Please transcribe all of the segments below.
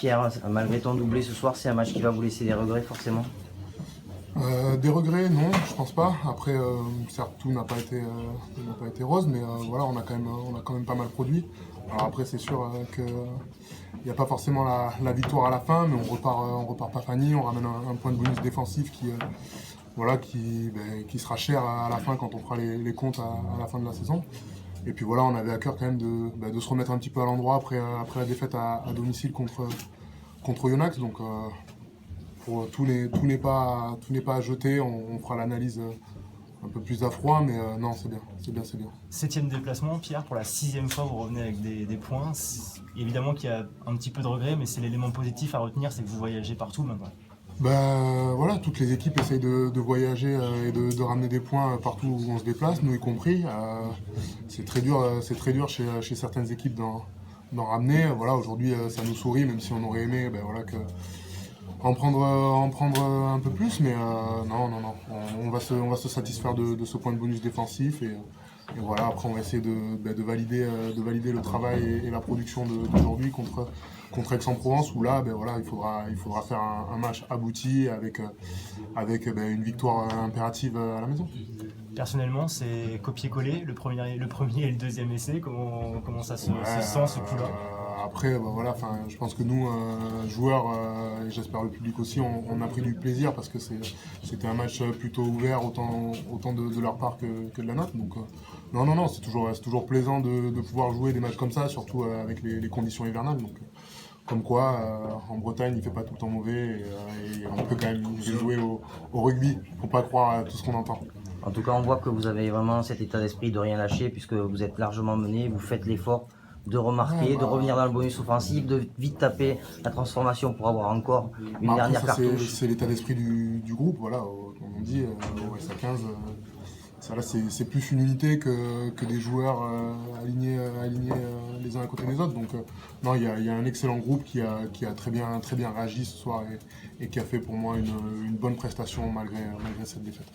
Pierre, malgré ton doublé ce soir, c'est un match qui va vous laisser des regrets forcément? Des regrets, non, je pense pas. Après, certes, tout n'a pas été rose, mais voilà, on a quand même pas mal produit. Alors après, c'est sûr qu'il n'y a pas forcément la victoire à la fin, mais on repart pas Fanny, on ramène un point de bonus défensif qui sera cher à la fin quand on fera les comptes à la fin de la saison. Et puis voilà, on avait à cœur quand même de se remettre un petit peu à l'endroit après la défaite à domicile contre Yonax. Donc tout n'est pas à jeter, on fera l'analyse un peu plus à froid, mais non, c'est bien. 7e déplacement, Pierre, pour la 6e fois vous revenez avec des points. Évidemment qu'il y a un petit peu de regret, mais c'est l'élément positif à retenir, c'est que vous voyagez partout maintenant. Voilà, toutes les équipes essayent de voyager et de ramener des points partout où on se déplace, nous y compris. C'est très dur chez certaines équipes d'en ramener. Voilà, aujourd'hui ça nous sourit, même si on aurait aimé en prendre un peu plus, mais non, on va se satisfaire de ce point de bonus défensif et voilà, après on va essayer de valider le travail et la production d'aujourd'hui contre Aix-en-Provence, où là il faudra faire un match abouti avec une victoire impérative à la maison. Personnellement, c'est copier-coller, le premier et le deuxième essai, comment ça se sent ce coup-là? Après, je pense que nous, joueurs, et j'espère le public aussi, on a pris du plaisir parce que c'était un match plutôt ouvert, autant de leur part que de la nôtre. Donc, non, c'est toujours plaisant de pouvoir jouer des matchs comme ça, surtout avec les conditions hivernales. Donc, comme quoi, en Bretagne, il fait pas tout le temps mauvais et on peut quand même jouer au rugby. Faut pas croire à tout ce qu'on entend. En tout cas, on voit que vous avez vraiment cet état d'esprit de rien lâcher puisque vous êtes largement mené, vous faites l'effort de remarquer, de revenir dans le bonus offensif, de vite taper la transformation pour avoir encore une dernière cartouche. C'est l'état d'esprit du groupe, voilà, comme on dit, au SA15, ça là c'est plus une unité que des joueurs alignés les uns à côté des autres. Donc non, il y a un excellent groupe qui a très bien réagi ce soir et qui a fait pour moi une bonne prestation malgré cette défaite.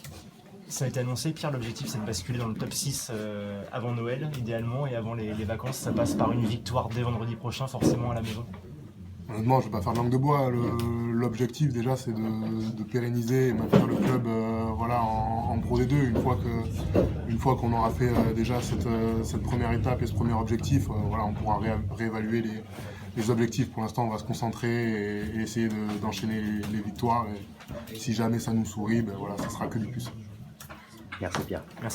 Ça a été annoncé, Pierre, l'objectif c'est de basculer dans le top 6 avant Noël, idéalement, et avant les vacances. Ça passe par une victoire dès vendredi prochain, forcément à la maison. Honnêtement, je ne vais pas faire langue de bois. L'objectif déjà c'est de pérenniser et maintenir le club en Pro D2. Une fois qu'on aura fait déjà cette première étape et ce premier objectif, on pourra réévaluer les objectifs. Pour l'instant, on va se concentrer et essayer d'enchaîner les victoires. Et si jamais ça nous sourit, ça sera que du plus. Merci Pierre. Merci.